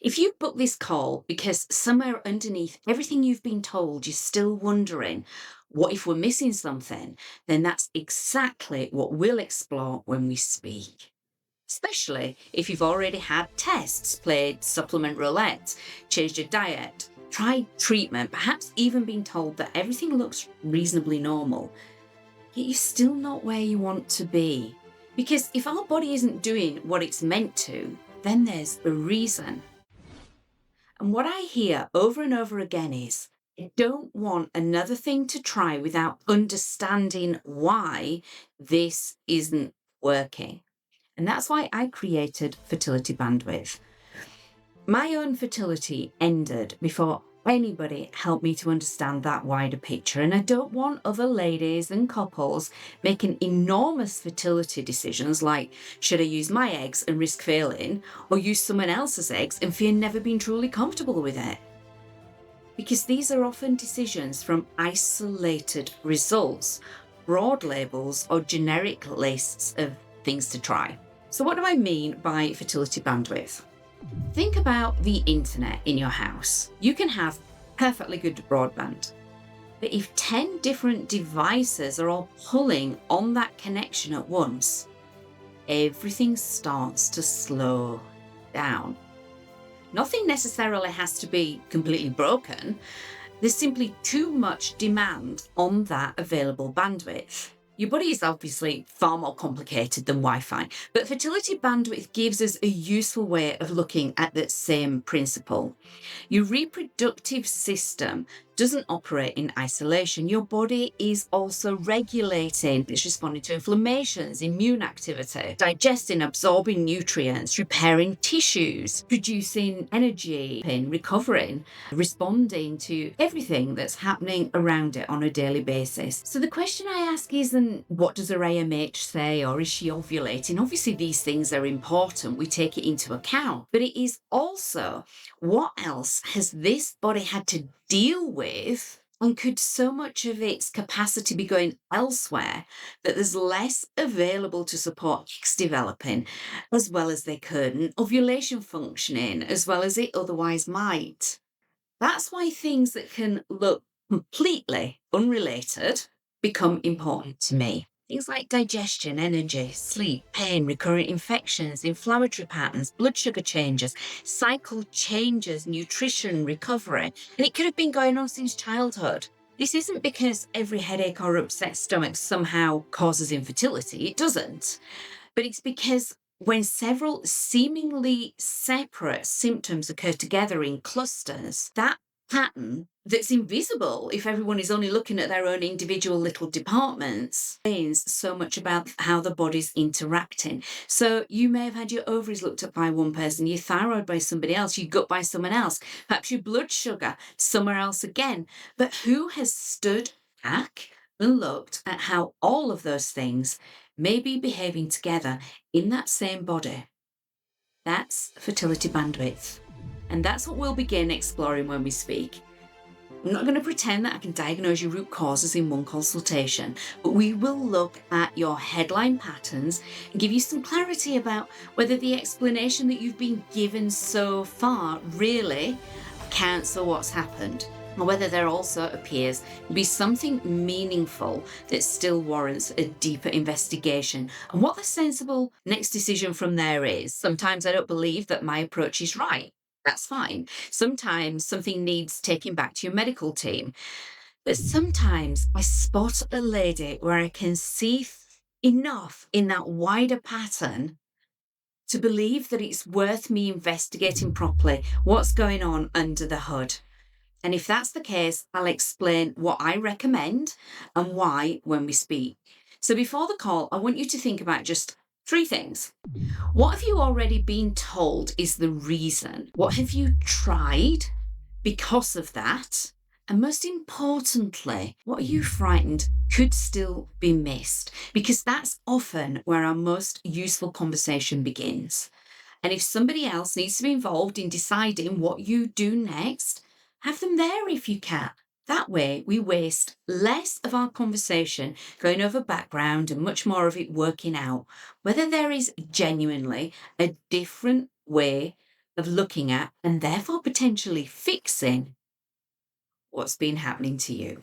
If you book this call because somewhere underneath everything you've been told, you're still wondering, what if we're missing something? Then that's exactly what we'll explore when we speak. Especially if you've already had tests, played supplement roulette, changed your diet, tried treatment, perhaps even been told that everything looks reasonably normal, yet you're still not where you want to be. Because if our body isn't doing what it's meant to, then there's a reason. And what I hear over and over again is, I don't want another thing to try without understanding why this isn't working. And that's why I created Fertility Bandwidth. My own fertility ended before anybody helped me to understand that wider picture. And I don't want other ladies and couples making enormous fertility decisions like, should I use my eggs and risk failing, or use someone else's eggs and fear never being truly comfortable with it? Because these are often decisions from isolated results, broad labels, or generic lists of things to try. So what do I mean by fertility bandwidth? Think about the internet in your house. You can have perfectly good broadband, but if 10 different devices are all pulling on that connection at once, everything starts to slow down. Nothing necessarily has to be completely broken. There's simply too much demand on that available bandwidth. Your body is obviously far more complicated than Wi-Fi, but fertility bandwidth gives us a useful way of looking at that same principle. Your reproductive system doesn't operate in isolation. Your body is also regulating. It's responding to inflammations, immune activity, digesting, absorbing nutrients, repairing tissues, producing energy, and recovering, responding to everything that's happening around it on a daily basis. So the question I ask isn't, what does her AMH say, or is she ovulating? Obviously, these things are important. We take it into account. But it is also, what else has this body had to deal with, and could so much of its capacity be going elsewhere that there's less available to support eggs developing as well as they could, and ovulation functioning as well as it otherwise might? That's why things that can look completely unrelated become important to me. Things like digestion, energy, sleep, pain, recurrent infections, inflammatory patterns, blood sugar changes, cycle changes, nutrition, recovery. And it could have been going on since childhood. This isn't because every headache or upset stomach somehow causes infertility. It doesn't. But it's because when several seemingly separate symptoms occur together in clusters, that pattern that's invisible if everyone is only looking at their own individual little departments means so much about how the body's interacting. So you may have had your ovaries looked at by one person, your thyroid by somebody else, your gut by someone else, perhaps your blood sugar somewhere else again. But who has stood back and looked at how all of those things may be behaving together in that same body? That's fertility bandwidth. And that's what we'll begin exploring when we speak. I'm not going to pretend that I can diagnose your root causes in one consultation, but we will look at your headline patterns and give you some clarity about whether the explanation that you've been given so far really accounts for what's happened, or whether there also appears to be something meaningful that still warrants a deeper investigation, and what the sensible next decision from there is. Sometimes I don't believe that my approach is right. That's fine. Sometimes something needs taking back to your medical team. But sometimes I spot a lady where I can see enough in that wider pattern to believe that it's worth me investigating properly what's going on under the hood. And if that's the case, I'll explain what I recommend and why when we speak. So before the call, I want you to think about just 3 things. What have you already been told is the reason? What have you tried because of that? And most importantly, what are you frightened could still be missed? Because that's often where our most useful conversation begins. And if somebody else needs to be involved in deciding what you do next, have them there if you can. That way, we waste less of our conversation going over background and much more of it working out whether there is genuinely a different way of looking at and therefore potentially fixing what's been happening to you.